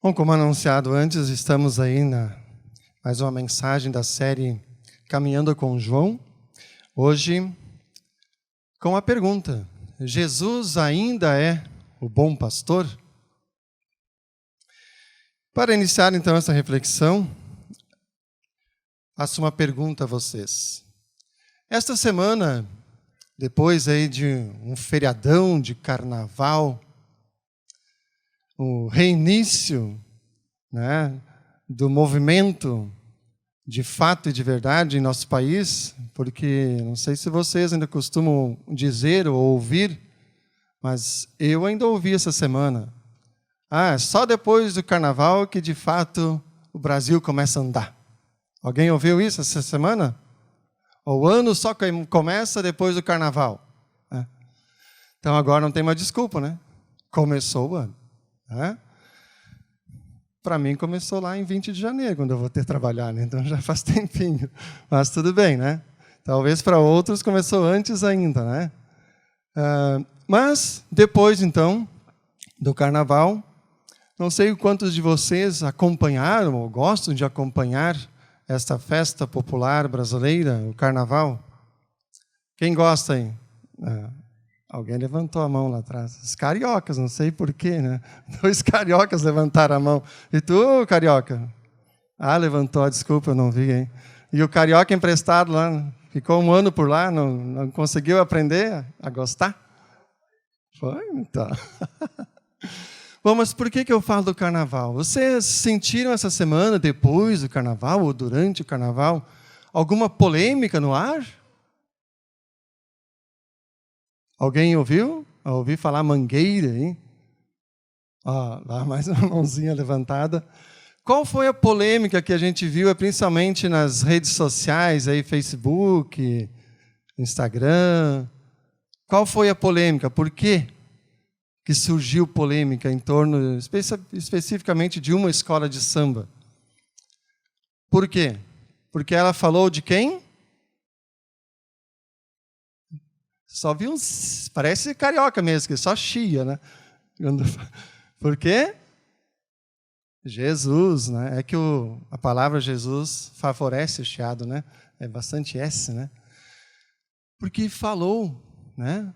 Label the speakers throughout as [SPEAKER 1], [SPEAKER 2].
[SPEAKER 1] Bom, como anunciado antes, estamos aí na mais uma mensagem da série Caminhando com João. Hoje, com a pergunta: Jesus ainda é o bom pastor? Para iniciar então essa reflexão, faço uma pergunta a vocês. Esta semana, depois aí de um feriadão de carnaval, o reinício, né, do movimento de fato e de verdade em nosso país, porque não sei se vocês ainda costumam dizer ou ouvir, mas eu ainda ouvi essa semana. Só depois do carnaval que de fato o Brasil começa a andar. Alguém ouviu isso essa semana? O ano só começa depois do carnaval. Então agora não tem mais desculpa, né? Começou o ano. Para mim começou lá em 20 de janeiro, quando eu vou ter trabalhar, né? Então já faz tempinho, mas tudo bem, né? Talvez para outros começou antes ainda, né? Mas depois então do carnaval, não sei quantos de vocês acompanharam ou gostam de acompanhar esta festa popular brasileira, o carnaval. Quem gosta aí? Alguém levantou a mão lá atrás. Os cariocas, não sei porquê, né? 2 cariocas levantaram a mão. E tu, carioca? Levantou, desculpa, eu não vi, hein? E o carioca emprestado lá, ficou um ano por lá, não conseguiu aprender a gostar? Foi? Então. Bom, mas por que eu falo do carnaval? Vocês sentiram essa semana, depois do carnaval, ou durante o carnaval, alguma polêmica no ar? Alguém ouviu? Ouvi falar mangueira, hein? Lá mais uma mãozinha levantada. Qual foi a polêmica que a gente viu, principalmente nas redes sociais, aí, Facebook, Instagram? Qual foi a polêmica? Por quê que surgiu polêmica em torno, especificamente, de uma escola de samba? Por quê? Porque ela falou de quem? Só vi uns... Parece carioca mesmo, que só chia, né? Por quê? Jesus, né? É que a palavra Jesus favorece o chiado, né? É bastante S, né? Porque falou, né?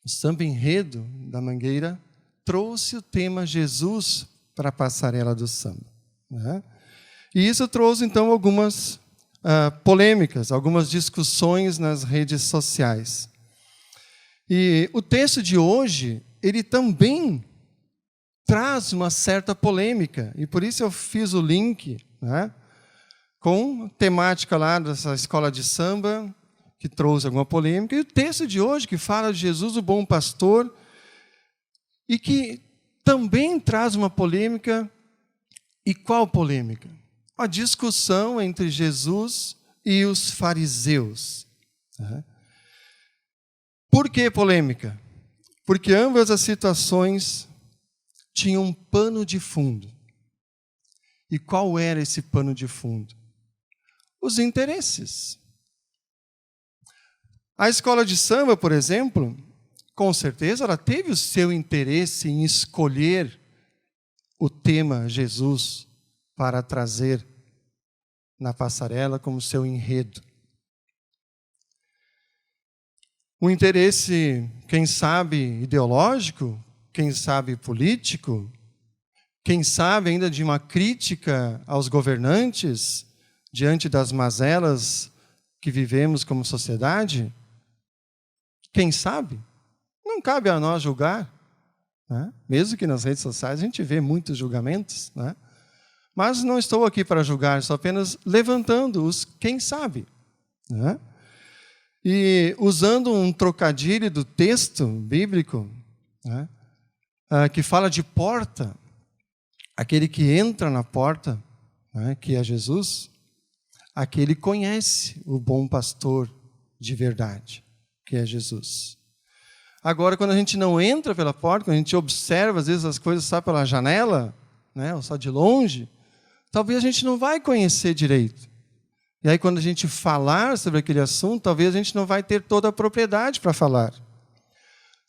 [SPEAKER 1] O samba enredo da Mangueira trouxe o tema Jesus para a passarela do samba, né? E isso trouxe, então, algumas polêmicas, algumas discussões nas redes sociais. E o texto de hoje, ele também traz uma certa polêmica, e por isso eu fiz o link, né, com temática lá dessa escola de samba, que trouxe alguma polêmica, e o texto de hoje, que fala de Jesus, o bom pastor, e que também traz uma polêmica. E qual polêmica? A discussão entre Jesus e os fariseus. Por que polêmica? Porque ambas as situações tinham um pano de fundo. E qual era esse pano de fundo? Os interesses. A escola de samba, por exemplo, com certeza ela teve o seu interesse em escolher o tema Jesus para trazer na passarela como seu enredo. Um interesse, quem sabe, ideológico, quem sabe político, quem sabe ainda de uma crítica aos governantes diante das mazelas que vivemos como sociedade. Quem sabe? Não cabe a nós julgar, né? Mesmo que nas redes sociais a gente vê muitos julgamentos, né? Mas não estou aqui para julgar, estou apenas levantando os quem sabe, né? E usando um trocadilho do texto bíblico, né, que fala de porta, aquele que entra na porta, né, que é Jesus, aquele conhece o bom pastor de verdade, que é Jesus. Agora, quando a gente não entra pela porta, quando a gente observa, às vezes, as coisas só pela janela, né, ou só de longe, talvez a gente não vai conhecer direito. E aí, quando a gente falar sobre aquele assunto, talvez a gente não vai ter toda a propriedade para falar.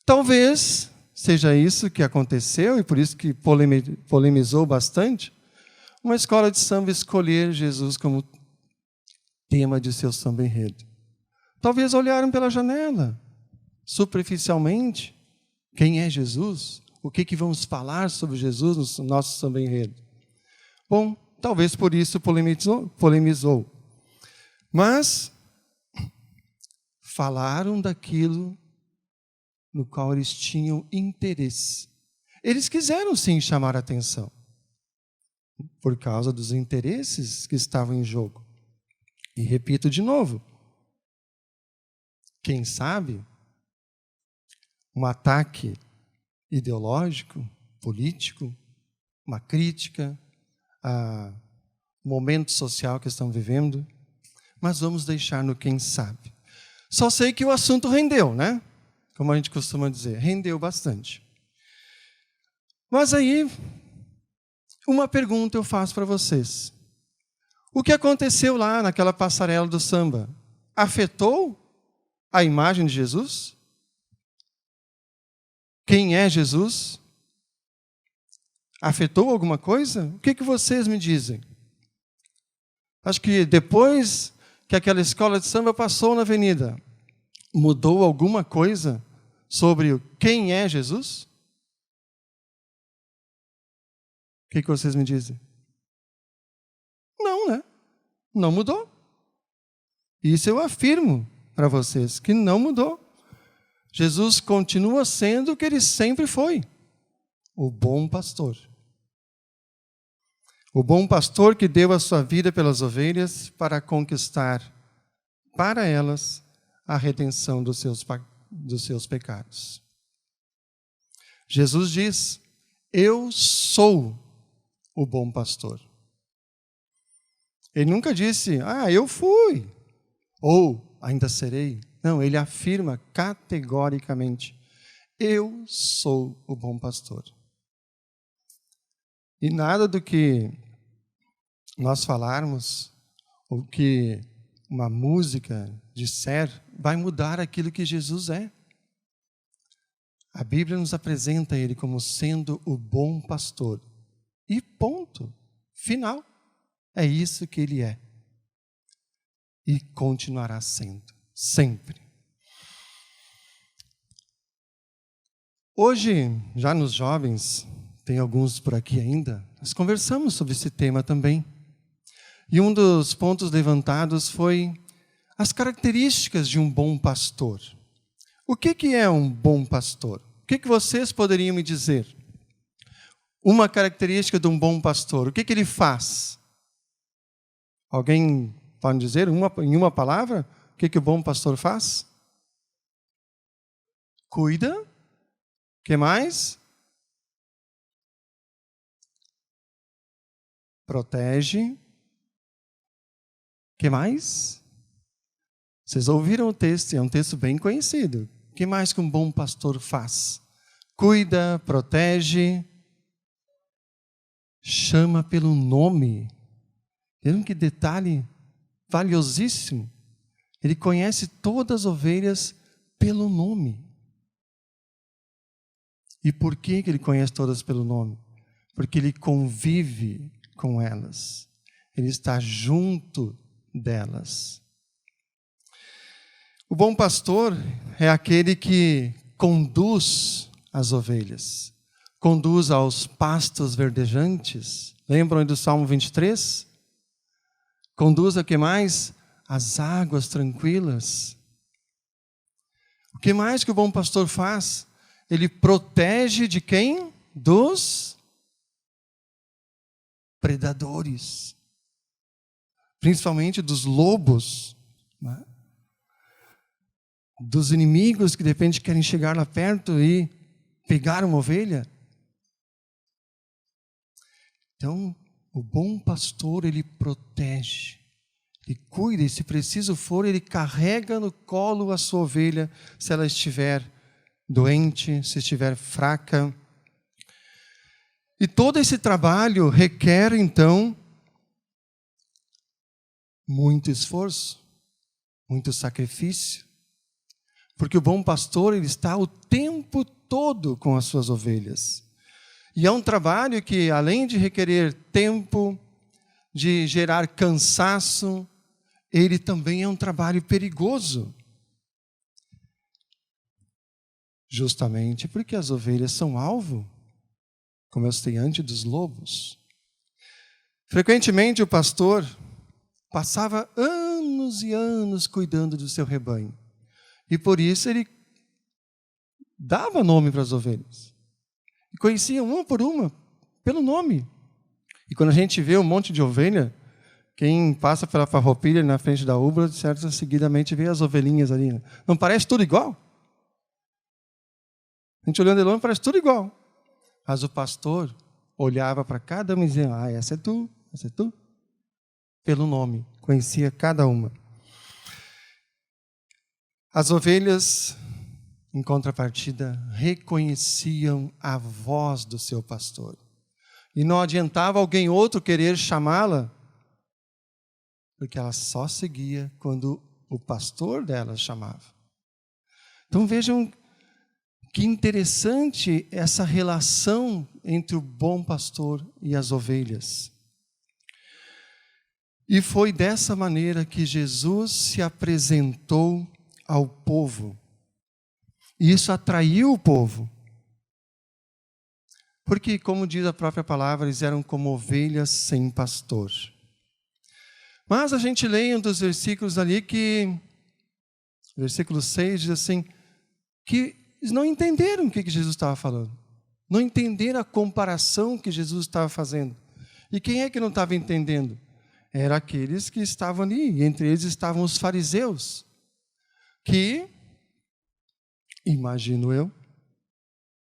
[SPEAKER 1] Talvez seja isso que aconteceu, e por isso que polemizou bastante, uma escola de samba escolher Jesus como tema de seu samba-enredo. Talvez olharam pela janela, superficialmente, quem é Jesus? O que vamos falar sobre Jesus no nosso samba-enredo? Bom, talvez por isso polemizou. Mas falaram daquilo no qual eles tinham interesse. Eles quiseram sim chamar a atenção, por causa dos interesses que estavam em jogo. E repito de novo, quem sabe um ataque ideológico, político, uma crítica ao momento social que estamos vivendo, mas vamos deixar no quem sabe. Só sei que o assunto rendeu, né? Como a gente costuma dizer, rendeu bastante. Mas aí, uma pergunta eu faço para vocês. O que aconteceu lá naquela passarela do samba? Afetou a imagem de Jesus? Quem é Jesus? Afetou alguma coisa? O que vocês me dizem? Acho que depois que aquela escola de samba passou na avenida, mudou alguma coisa sobre quem é Jesus? O que vocês me dizem? Não, né? Não mudou. Isso eu afirmo para vocês, que não mudou. Jesus continua sendo o que ele sempre foi, o bom pastor. O bom pastor que deu a sua vida pelas ovelhas para conquistar para elas a redenção dos seus pecados. Jesus diz: eu sou o bom pastor. Ele nunca disse, eu fui, ou ainda serei. Não, ele afirma categoricamente, eu sou o bom pastor. E nada do que nós falarmos, ou que uma música disser, vai mudar aquilo que Jesus é. A Bíblia nos apresenta ele como sendo o bom pastor. E ponto. Final. É isso que ele é. E continuará sendo. Sempre. Hoje, já nos jovens, tem alguns por aqui ainda, nós conversamos sobre esse tema também. E um dos pontos levantados foi as características de um bom pastor. O que é um bom pastor? O que vocês poderiam me dizer? Uma característica de um bom pastor, o que ele faz? Alguém pode dizer em uma palavra o que o bom pastor faz? Cuida. O que mais? Protege. O que mais? Vocês ouviram o texto, é um texto bem conhecido. O que mais que um bom pastor faz? Cuida, protege, chama pelo nome. Viram que detalhe valiosíssimo? Ele conhece todas as ovelhas pelo nome. E por que ele conhece todas pelo nome? Porque ele convive com elas. Ele está junto delas. O bom pastor é aquele que conduz as ovelhas. Conduz aos pastos verdejantes. Lembram do Salmo 23? Conduz a que mais? As águas tranquilas. O que mais que o bom pastor faz? Ele protege de quem? Dos predadores. Principalmente dos lobos, né? Dos inimigos que de repente querem chegar lá perto e pegar uma ovelha. Então, o bom pastor, ele protege, ele cuida, e se preciso for, ele carrega no colo a sua ovelha, se ela estiver doente, se estiver fraca. E todo esse trabalho requer, então, muito esforço, muito sacrifício, porque o bom pastor, ele está o tempo todo com as suas ovelhas. E é um trabalho que, além de requerer tempo, de gerar cansaço, ele também é um trabalho perigoso. Justamente porque as ovelhas são alvo, como eu citei antes, dos lobos. Frequentemente o pastor passava anos e anos cuidando do seu rebanho. E por isso ele dava nome para as ovelhas. E conhecia uma por uma, pelo nome. E quando a gente vê um monte de ovelha, quem passa pela farroupilha na frente da ubra, certo, seguidamente vê as ovelhinhas ali. Né? Não parece tudo igual? A gente olhando de longe parece tudo igual. Mas o pastor olhava para cada uma e dizia, essa é tu, essa é tu. Pelo nome, conhecia cada uma. As ovelhas, em contrapartida, reconheciam a voz do seu pastor. E não adiantava alguém outro querer chamá-la, porque ela só seguia quando o pastor dela chamava. Então vejam que interessante essa relação entre o bom pastor e as ovelhas. E foi dessa maneira que Jesus se apresentou ao povo. E isso atraiu o povo. Porque, como diz a própria palavra, eles eram como ovelhas sem pastor. Mas a gente lê em um dos versículos ali que, versículo 6, diz assim, que eles não entenderam o que Jesus estava falando. Não entenderam a comparação que Jesus estava fazendo. E quem é que não estava entendendo? Eram aqueles que estavam ali, e entre eles estavam os fariseus, que, imagino eu,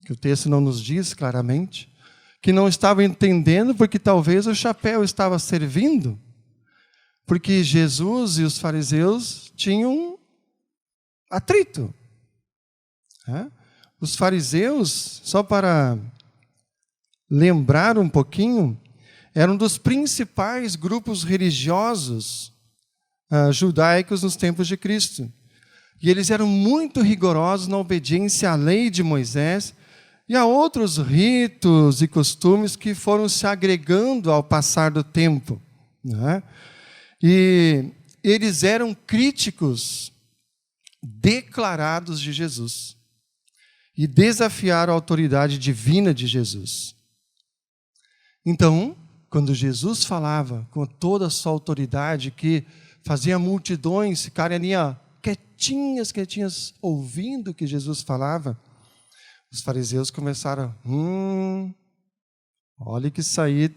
[SPEAKER 1] que o texto não nos diz claramente, que não estavam entendendo porque talvez o chapéu estava servindo, porque Jesus e os fariseus tinham atrito. Os fariseus, só para lembrar um pouquinho, eram dos principais grupos religiosos judaicos nos tempos de Cristo. E eles eram muito rigorosos na obediência à lei de Moisés e a outros ritos e costumes que foram se agregando ao passar do tempo. Né? E eles eram críticos declarados de Jesus e desafiaram a autoridade divina de Jesus. Então, quando Jesus falava com toda a sua autoridade, que fazia multidões ficarem ali quietinhas, ouvindo o que Jesus falava, os fariseus começaram, olha que isso aí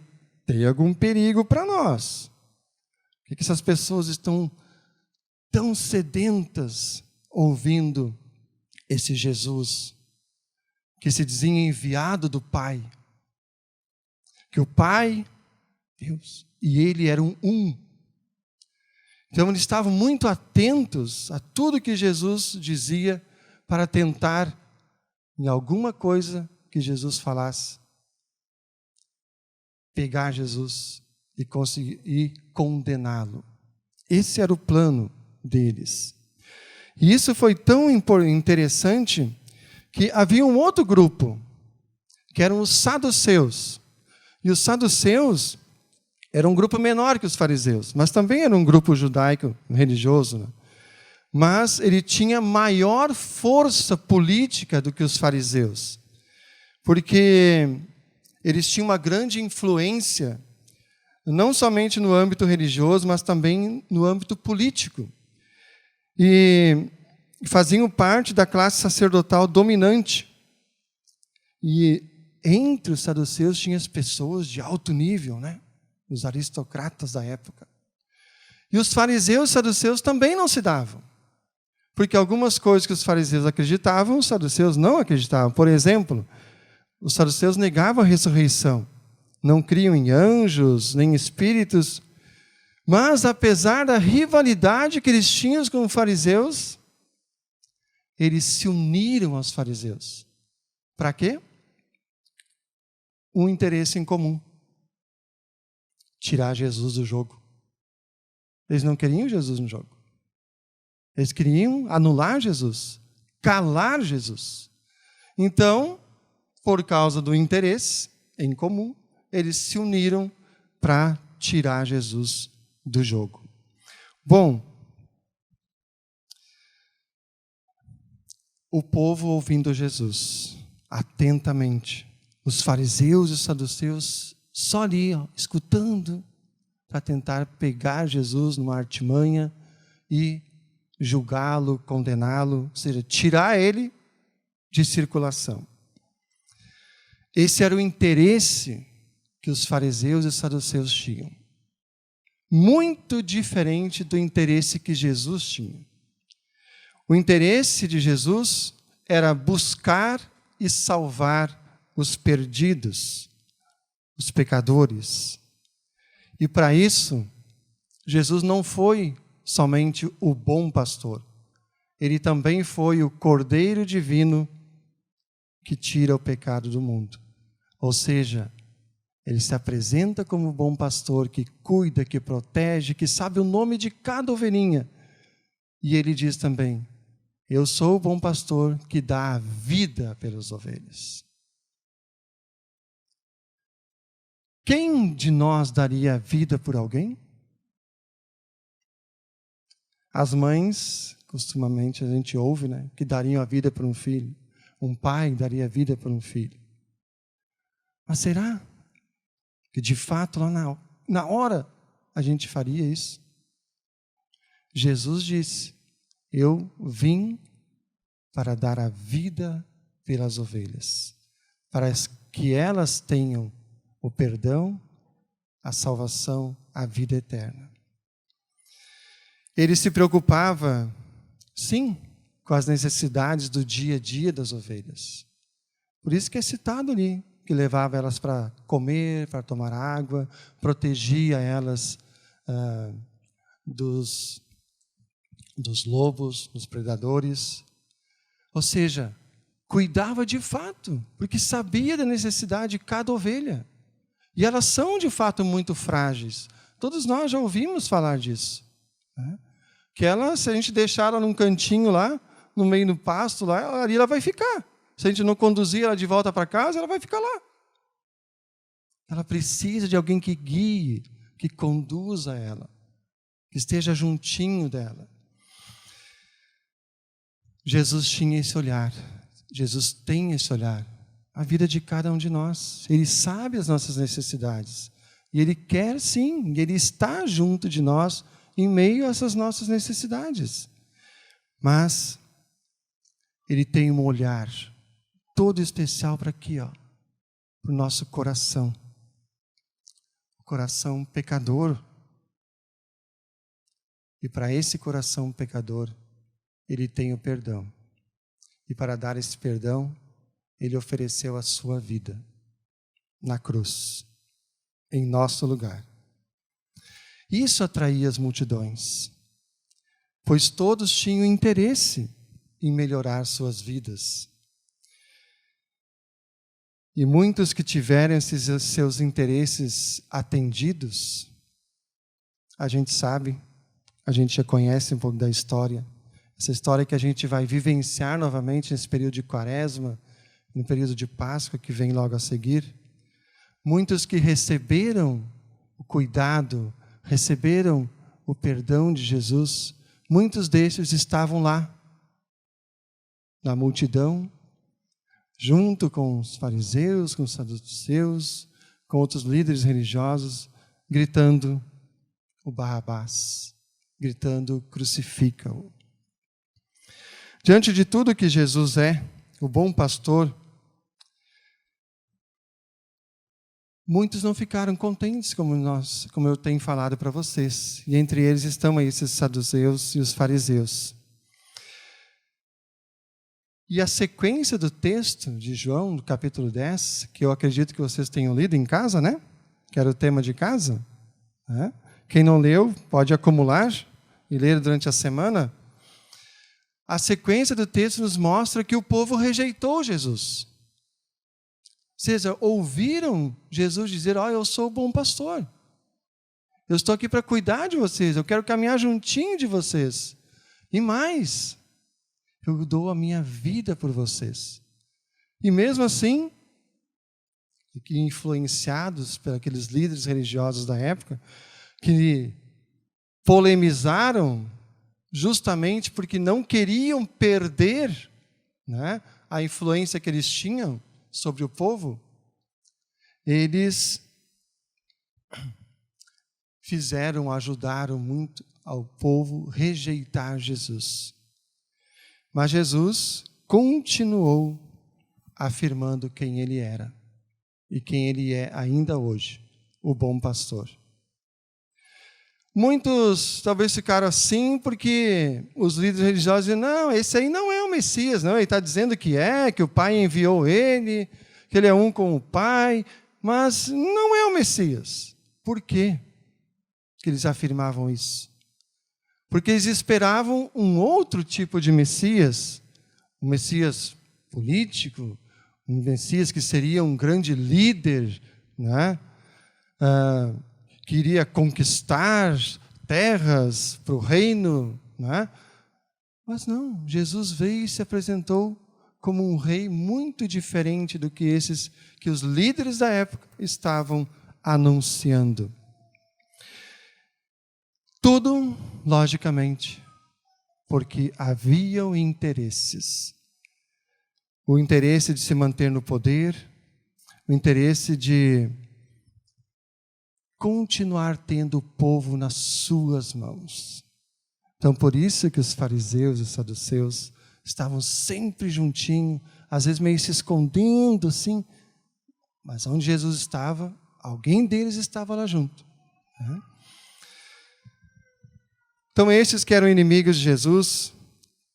[SPEAKER 1] tem algum perigo para nós. Por que essas pessoas estão tão sedentas ouvindo esse Jesus, que se dizia enviado do Pai? Que o Pai, Deus, e Ele eram um. Então eles estavam muito atentos a tudo que Jesus dizia para tentar, em alguma coisa que Jesus falasse, pegar Jesus e conseguir condená-lo. Esse era o plano deles. E isso foi tão interessante que havia um outro grupo, que eram os saduceus. E os saduceus eram um grupo menor que os fariseus, mas também era um grupo judaico religioso. Né? Mas ele tinha maior força política do que os fariseus, porque eles tinham uma grande influência, não somente no âmbito religioso, mas também no âmbito político. E faziam parte da classe sacerdotal dominante. E entre os saduceus tinha as pessoas de alto nível, né? Os aristocratas da época. E os fariseus e saduceus também não se davam. Porque algumas coisas que os fariseus acreditavam, os saduceus não acreditavam. Por exemplo, os saduceus negavam a ressurreição. Não criam em anjos, nem espíritos. Mas, apesar da rivalidade que eles tinham com os fariseus, eles se uniram aos fariseus. Para quê? Um interesse em comum. Tirar Jesus do jogo. Eles não queriam Jesus no jogo. Eles queriam anular Jesus, calar Jesus. Então, por causa do interesse em comum, eles se uniram para tirar Jesus do jogo. Bom, o povo ouvindo Jesus atentamente, os fariseus e os saduceus só ali, escutando, para tentar pegar Jesus numa artimanha e julgá-lo, condená-lo, ou seja, tirar ele de circulação. Esse era o interesse que os fariseus e saduceus tinham. Muito diferente do interesse que Jesus tinha. O interesse de Jesus era buscar e salvar os perdidos, os pecadores. E para isso, Jesus não foi somente o bom pastor. Ele também foi o Cordeiro Divino que tira o pecado do mundo. Ou seja, ele se apresenta como o bom pastor que cuida, que protege, que sabe o nome de cada ovelhinha. E ele diz também: eu sou o bom pastor que dá a vida pelas ovelhas. Quem de nós daria a vida por alguém? As mães, costumamente a gente ouve, né, que dariam a vida por um filho. Um pai daria a vida por um filho. Mas será que de fato lá na hora a gente faria isso? Jesus disse: eu vim para dar a vida pelas ovelhas, para que elas tenham o perdão, a salvação, a vida eterna. Ele se preocupava, sim, com as necessidades do dia a dia das ovelhas. Por isso que é citado ali, que levava elas para comer, para tomar água, protegia elas dos lobos, dos predadores. Ou seja, cuidava de fato, porque sabia da necessidade de cada ovelha. E elas são de fato muito frágeis. Todos nós já ouvimos falar disso. Né? Que ela, se a gente deixar ela num cantinho lá, no meio do pasto, lá, ali ela vai ficar. Se a gente não conduzir ela de volta para casa, ela vai ficar lá. Ela precisa de alguém que guie, que conduza ela, que esteja juntinho dela. Jesus tinha esse olhar. Jesus tem esse olhar. A vida de cada um de nós. Ele sabe as nossas necessidades. E Ele quer sim, Ele está junto de nós em meio a essas nossas necessidades. Mas Ele tem um olhar todo especial para aqui, para o nosso coração. O coração pecador. E para esse coração pecador, Ele tem o perdão. E para dar esse perdão, Ele ofereceu a sua vida na cruz, em nosso lugar. Isso atraía as multidões, pois todos tinham interesse em melhorar suas vidas. E muitos que tiveram esses seus interesses atendidos, a gente sabe, a gente já conhece um pouco da história, essa história que a gente vai vivenciar novamente nesse período de Quaresma, no período de Páscoa que vem logo a seguir. Muitos que receberam o cuidado, receberam o perdão de Jesus, muitos desses estavam lá, na multidão, junto com os fariseus, com os saduceus, com outros líderes religiosos, gritando o Barrabás, gritando crucifica-o. Diante de tudo que Jesus é, o bom pastor, muitos não ficaram contentes como eu tenho falado para vocês. E entre eles estão aí esses saduceus e os fariseus. E a sequência do texto de João, do capítulo 10, que eu acredito que vocês tenham lido em casa, né? Que era o tema de casa. Né? Quem não leu, pode acumular e ler durante a semana. A sequência do texto nos mostra que o povo rejeitou Jesus. Ou seja, ouviram Jesus dizer: "Olha, eu sou o bom pastor. Eu estou aqui para cuidar de vocês. Eu quero caminhar juntinho de vocês. E mais, eu dou a minha vida por vocês." E mesmo assim, que influenciados por aqueles líderes religiosos da época, que polemizaram justamente porque não queriam perder, né, a influência que eles tinham sobre o povo, eles ajudaram muito ao povo rejeitar Jesus. Mas Jesus continuou afirmando quem ele era e quem ele é ainda hoje, o bom pastor. Muitos talvez ficaram assim porque os líderes religiosos dizem, não, esse aí não é o Messias, não, ele está dizendo que o Pai enviou ele, que ele é um com o Pai, mas não é o Messias. Por quê que eles afirmavam isso? Porque eles esperavam um outro tipo de Messias, um Messias político, um Messias que seria um grande líder, né? Que iria conquistar terras para o reino, né? Mas não, Jesus veio e se apresentou como um rei muito diferente do que esses que os líderes da época estavam anunciando. Tudo, logicamente, porque haviam interesses. O interesse de se manter no poder, o interesse de continuar tendo o povo nas suas mãos. Então, por isso que os fariseus e os saduceus estavam sempre juntinho, às vezes meio se escondendo assim, mas onde Jesus estava, alguém deles estava lá junto. Né? Então, esses que eram inimigos de Jesus,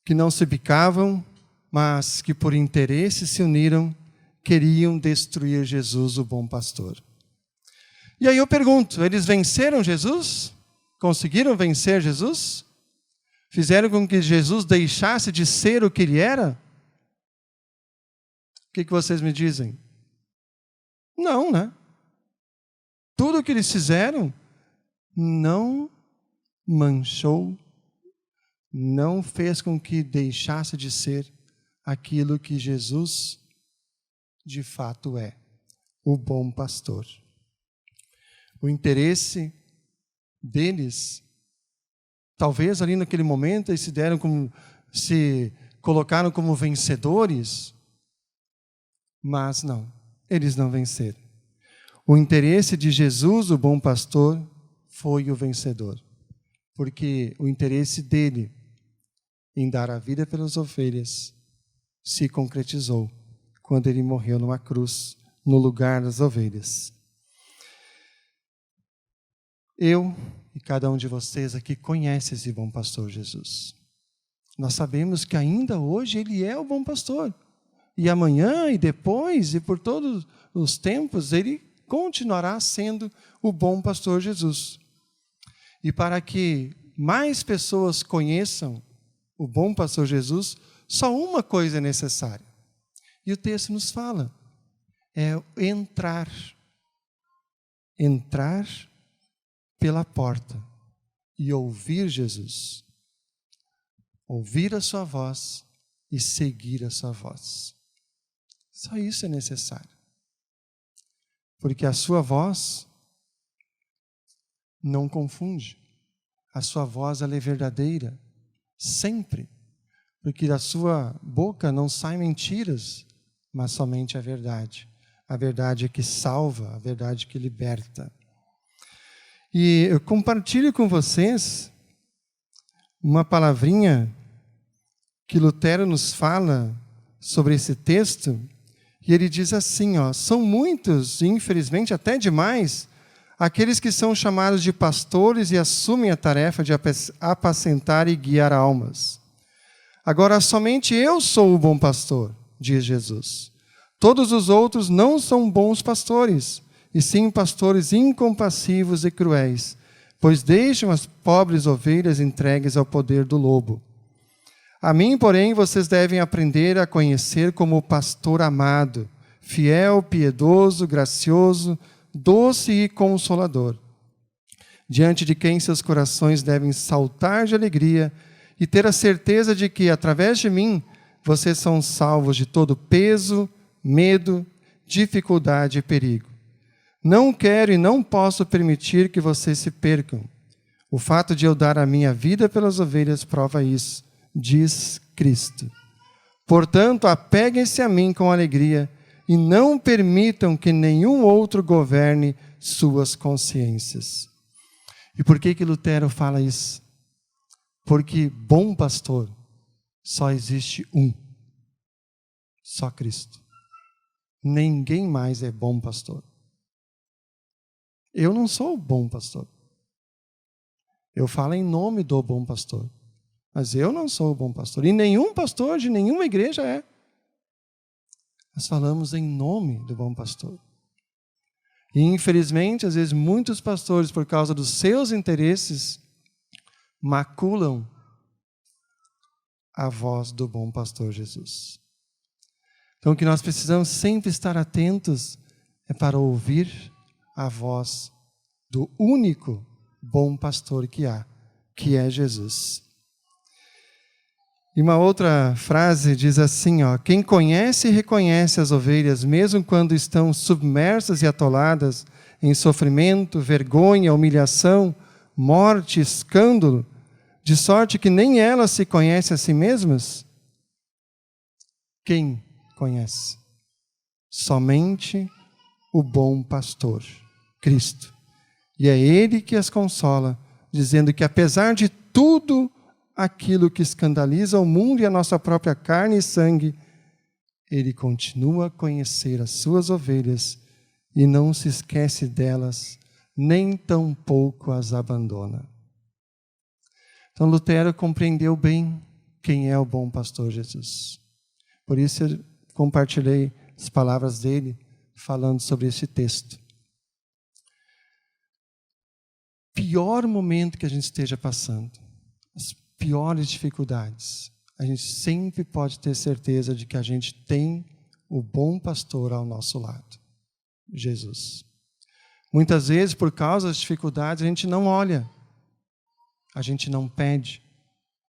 [SPEAKER 1] que não se bicavam, mas que por interesse se uniram, queriam destruir Jesus, o bom pastor. E aí eu pergunto, eles venceram Jesus? Conseguiram vencer Jesus? Fizeram com que Jesus deixasse de ser o que ele era? O que vocês me dizem? Não, né? Tudo o que eles fizeram não manchou, não fez com que deixasse de ser aquilo que Jesus de fato é, o bom pastor. O interesse deles, talvez ali naquele momento eles se colocaram como vencedores, mas não, eles não venceram. O interesse de Jesus, o bom pastor, foi o vencedor. Porque o interesse dele em dar a vida pelas ovelhas se concretizou quando ele morreu numa cruz, no lugar das ovelhas. Eu e cada um de vocês aqui conhece esse bom pastor Jesus. Nós sabemos que ainda hoje ele é o bom pastor. E amanhã e depois e por todos os tempos ele continuará sendo o bom pastor Jesus. E para que mais pessoas conheçam o bom pastor Jesus, só uma coisa é necessária. E o texto nos fala, é entrar. Entrar pela porta e ouvir Jesus. Ouvir a sua voz e seguir a sua voz. Só isso é necessário. Porque a sua voz não confunde. A sua voz ela é verdadeira, sempre. Porque da sua boca não saem mentiras, mas somente a verdade. A verdade que salva, a verdade que liberta. E eu compartilho com vocês uma palavrinha que Lutero nos fala sobre esse texto, e ele diz assim, são muitos, infelizmente até demais, aqueles que são chamados de pastores e assumem a tarefa de apacentar e guiar almas. Agora, somente eu sou o bom pastor, diz Jesus. Todos os outros não são bons pastores, e sim pastores incompassivos e cruéis, pois deixam as pobres ovelhas entregues ao poder do lobo. A mim, porém, vocês devem aprender a conhecer como pastor amado, fiel, piedoso, gracioso, doce e consolador, diante de quem seus corações devem saltar de alegria e ter a certeza de que, através de mim, vocês são salvos de todo peso, medo, dificuldade e perigo. Não quero e não posso permitir que vocês se percam. O fato de eu dar a minha vida pelas ovelhas prova isso, diz Cristo. Portanto, apeguem-se a mim com alegria e não permitam que nenhum outro governe suas consciências. E por que Lutero fala isso? Porque bom pastor só existe um. Só Cristo. Ninguém mais é bom pastor. Eu não sou o bom pastor. Eu falo em nome do bom pastor. Mas eu não sou o bom pastor. E nenhum pastor de nenhuma igreja é. Nós falamos em nome do bom pastor. E infelizmente, às vezes, muitos pastores, por causa dos seus interesses, maculam a voz do bom pastor Jesus. Então, o que nós precisamos sempre estar atentos é para ouvir a voz do único bom pastor que há, que é Jesus. E uma outra frase diz assim, quem conhece e reconhece as ovelhas, mesmo quando estão submersas e atoladas em sofrimento, vergonha, humilhação, morte, escândalo, de sorte que nem elas se conhecem a si mesmas? Quem conhece? Somente o bom pastor, Cristo. E é Ele que as consola, dizendo que apesar de tudo aquilo que escandaliza o mundo e a nossa própria carne e sangue, Ele continua a conhecer as suas ovelhas e não se esquece delas, nem tampouco as abandona. Então Lutero compreendeu bem quem é o bom pastor Jesus. Por isso eu compartilhei as palavras dele falando sobre esse texto. Pior momento que a gente esteja passando, as piores dificuldades, a gente sempre pode ter certeza de que a gente tem o bom pastor ao nosso lado, Jesus. Muitas vezes, por causa das dificuldades, a gente não olha, a gente não pede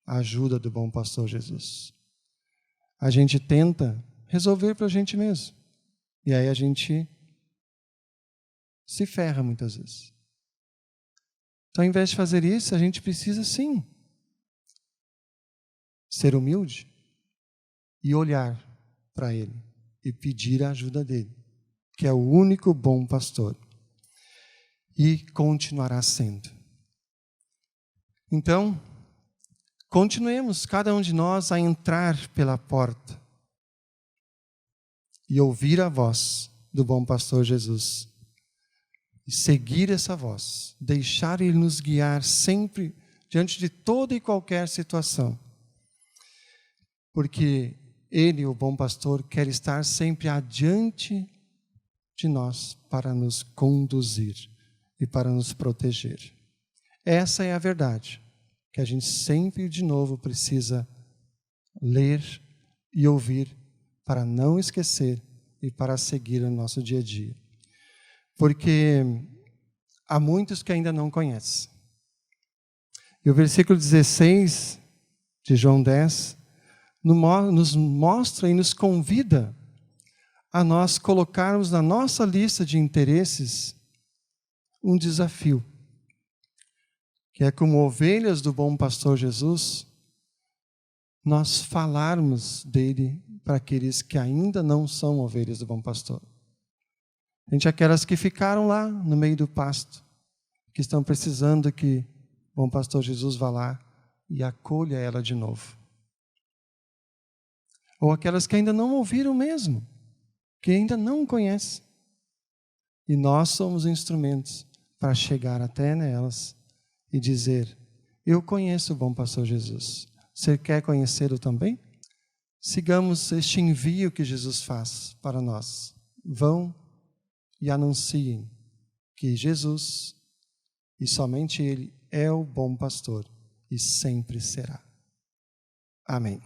[SPEAKER 1] a ajuda do bom pastor Jesus. A gente tenta resolver para a gente mesmo. E aí a gente se ferra muitas vezes. Então, ao invés de fazer isso, a gente precisa sim ser humilde e olhar para Ele e pedir a ajuda dEle, que é o único bom pastor. E continuará sendo. Então, continuemos, cada um de nós, a entrar pela porta e ouvir a voz do bom pastor Jesus. E seguir essa voz, deixar Ele nos guiar sempre diante de toda e qualquer situação. Porque Ele, o bom pastor, quer estar sempre adiante de nós para nos conduzir e para nos proteger. Essa é a verdade, que a gente sempre de novo precisa ler e ouvir para não esquecer e para seguir no nosso dia a dia. Porque há muitos que ainda não conhecem. E o versículo 16 de João 10 nos mostra e nos convida a nós colocarmos na nossa lista de interesses um desafio, que é como ovelhas do bom pastor Jesus, nós falarmos dele para aqueles que ainda não são ovelhas do bom pastor. Gente, aquelas que ficaram lá no meio do pasto, que estão precisando que o bom pastor Jesus vá lá e acolha ela de novo. Ou aquelas que ainda não ouviram mesmo, que ainda não conhecem. E nós somos instrumentos para chegar até nelas e dizer, eu conheço o bom pastor Jesus. Você quer conhecê-lo também? Sigamos este envio que Jesus faz para nós. Vão e anunciem que Jesus, e somente Ele, é o bom pastor e sempre será. Amém.